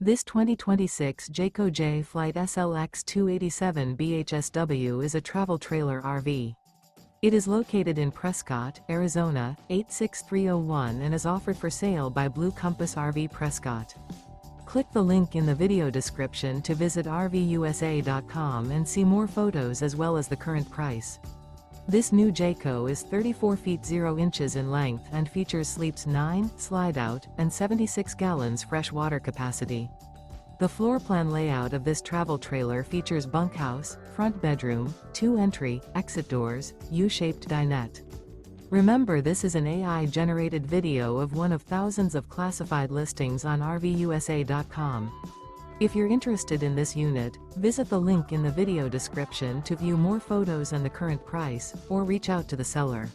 This 2026 Jayco Jay Flight SLX 287 BHSW is a travel trailer RV. It is located in Prescott, Arizona, 86301 and is offered for sale by Blue Compass RV Prescott. Click the link in the video description to visit RVUSA.com and see more photos as well as the current price. This new Jayco is 34 feet 0 inches in length and features sleeps 9, slide-out, and 76 gallons fresh water capacity. The floor plan layout of this travel trailer features bunkhouse, front bedroom, 2 entry, exit doors, U-shaped dinette. Remember, this is an AI-generated video of one of thousands of classified listings on RVUSA.com. If you're interested in this unit, visit the link in the video description to view more photos and the current price, or reach out to the seller.